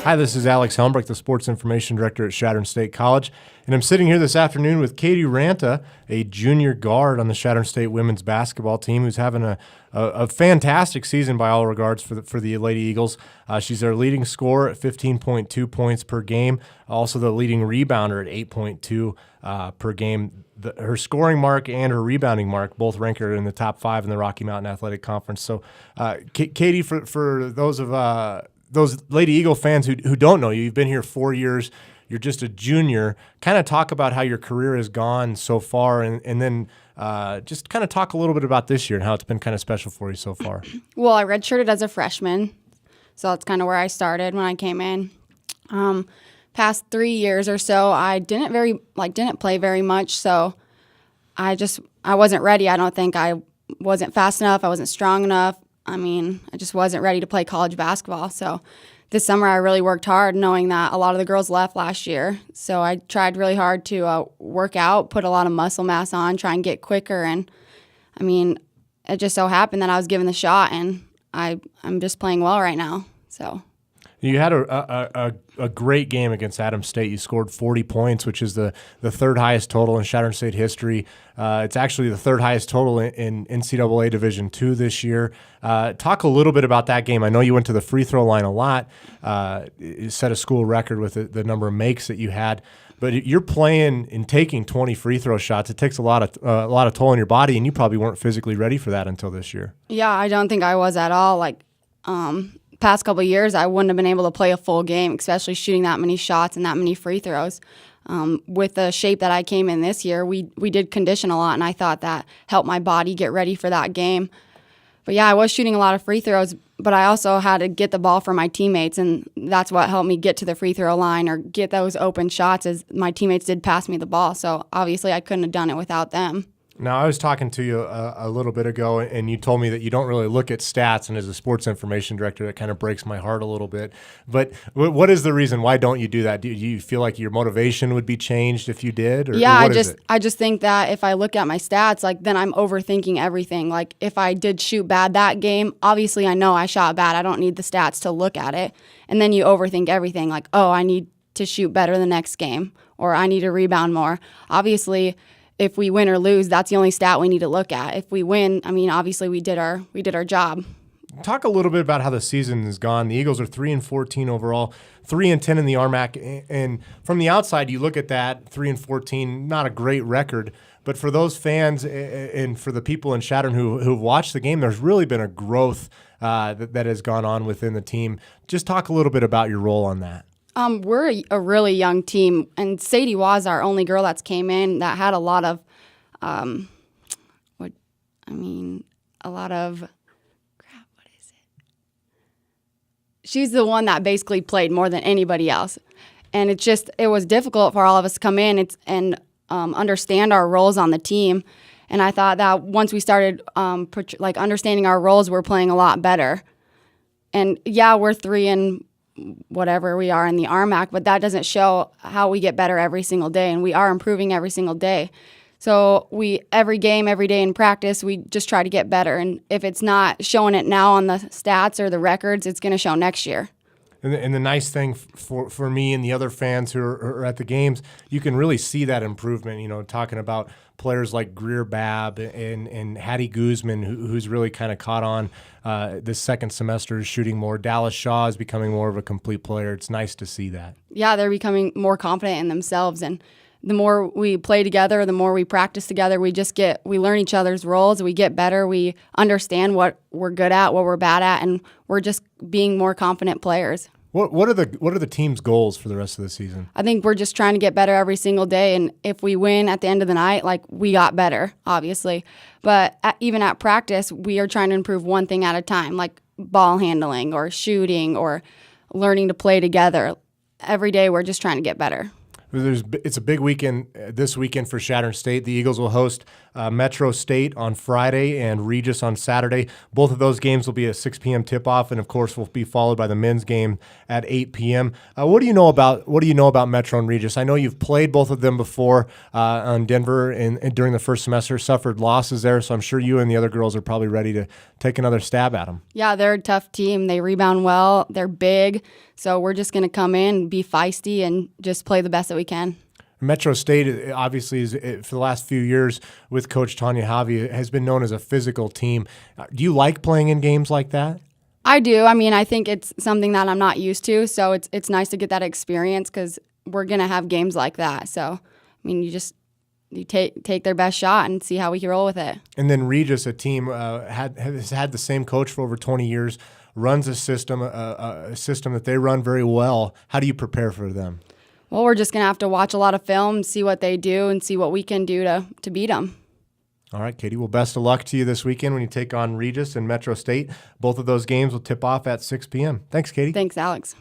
Hi, this is Alex Helmbrecht, the Sports Information Director at Chadron State College, and I'm sitting here this afternoon with Kattie Ranta, a junior guard on the Chadron State women's basketball team who's having a fantastic season by all regards for the Lady Eagles. She's their leading scorer at 15.2 points per game, also the leading rebounder at 8.2 per game. Her scoring mark and her rebounding mark both rank her in the top 5 in the Rocky Mountain Athletic Conference. So, Kattie, for those Lady Eagle fans who don't know you, you've been here 4 years, you're just a junior. Kind of talk about how your career has gone so far, and then just kind of talk a little bit about this year and how it's been kind of special for you so far. Well, I redshirted as a freshman, so that's kind of where I started when I came in. Past 3 years or so, I didn't play very much, so I wasn't ready. I don't think I wasn't fast enough. I wasn't strong enough. I just wasn't ready to play college basketball. So this summer I really worked hard, knowing that a lot of the girls left last year. So I tried really hard to work out, put a lot of muscle mass on, try and get quicker. And, it just so happened that I was given the shot, and I'm just playing well right now. So you had a great game against Adams State. You scored 40 points, which is the third highest total in Chadron State history. It's actually the third highest total in NCAA Division II this year. Talk a little bit about that game. I know you went to the free throw line a lot. You set a school record with the number of makes that you had. But you're playing and taking 20 free throw shots. It takes a lot of toll on your body, and you probably weren't physically ready for that until this year. Yeah, I don't think I was at all. Past couple of years, I wouldn't have been able to play a full game, especially shooting that many shots and that many free throws. With the shape that I came in this year, we did condition a lot, and I thought that helped my body get ready for that game. But yeah, I was shooting a lot of free throws, but I also had to get the ball from my teammates, and that's what helped me get to the free throw line or get those open shots, as my teammates did pass me the ball. So obviously I couldn't have done it without them. Now, I was talking to you a little bit ago, and you told me that you don't really look at stats, and as a sports information director, that kind of breaks my heart a little bit. But what is the reason? Why don't you do that? Do you feel like your motivation would be changed if you did? Or I just think that if I look at my stats, then I'm overthinking everything. If I did shoot bad that game, obviously I know I shot bad. I don't need the stats to look at it. And then you overthink everything, I need to shoot better the next game, or I need to rebound more. Obviously, if we win or lose, that's the only stat we need to look at. If we win, obviously we did our job. Talk a little bit about how the season has gone. The Eagles are 3-14 overall, 3-10 in the RMAC, and from the outside, you look at that 3-14, not a great record. But for those fans and for the people in Chadron who've watched the game, there's really been a growth that has gone on within the team. Just talk a little bit about your role on that. We're a really young team, and Sadie was our only girl that's came in that had a lot of, she's the one that basically played more than anybody else. And it was difficult for all of us to come in and understand our roles on the team. And I thought that once we started, understanding our roles, we're playing a lot better. And yeah, we're 3 and whatever we are in the RMAC, but that doesn't show how we get better every single day, and we are improving every single day. So every game, every day in practice, we just try to get better, and if it's not showing it now on the stats or the records, it's going to show next year. And the nice thing for me and the other fans who are at the games, you can really see that improvement, talking about players like Greer Babb and Hattie Guzman, who's really kind of caught on this second semester, shooting more. Dallas Shaw is becoming more of a complete player. It's nice to see that. Yeah, they're becoming more confident in themselves, and the more we play together, the more we practice together, we learn each other's roles, we get better, we understand what we're good at, what we're bad at, and we're just being more confident players. What are the team's goals for the rest of the season? I think we're just trying to get better every single day, and if we win at the end of the night, we got better, obviously. But even at practice, we are trying to improve one thing at a time, like ball handling or shooting or learning to play together. Every day, we're just trying to get better. It's a big weekend this weekend for Chadron State. The Eagles will host Metro State on Friday and Regis on Saturday. Both of those games will be a 6 p.m. tip-off, and of course will be followed by the men's game at 8 p.m. What do you know about Metro and Regis? I know you've played both of them before on Denver and during the first semester, suffered losses there, so I'm sure you and the other girls are probably ready to take another stab at them. Yeah, they're a tough team. They rebound well. They're big. So we're just going to come in, be feisty, and just play the best that we can. Metro State, obviously, for the last few years with Coach Tanya Javi, has been known as a physical team. Do you like playing in games like that? I do. I mean, I think it's something that I'm not used to, so it's nice to get that experience because we're going to have games like that. So, I mean, you take their best shot and see how we can roll with it. And then Regis, a team has had the same coach for over 20 years, runs a system that they run very well. How do you prepare for them? Well, we're just going to have to watch a lot of film, see what they do, and see what we can do to beat them. All right, Katie. Well, best of luck to you this weekend when you take on Regis and Metro State. Both of those games will tip off at 6 p.m. Thanks, Katie. Thanks, Alex.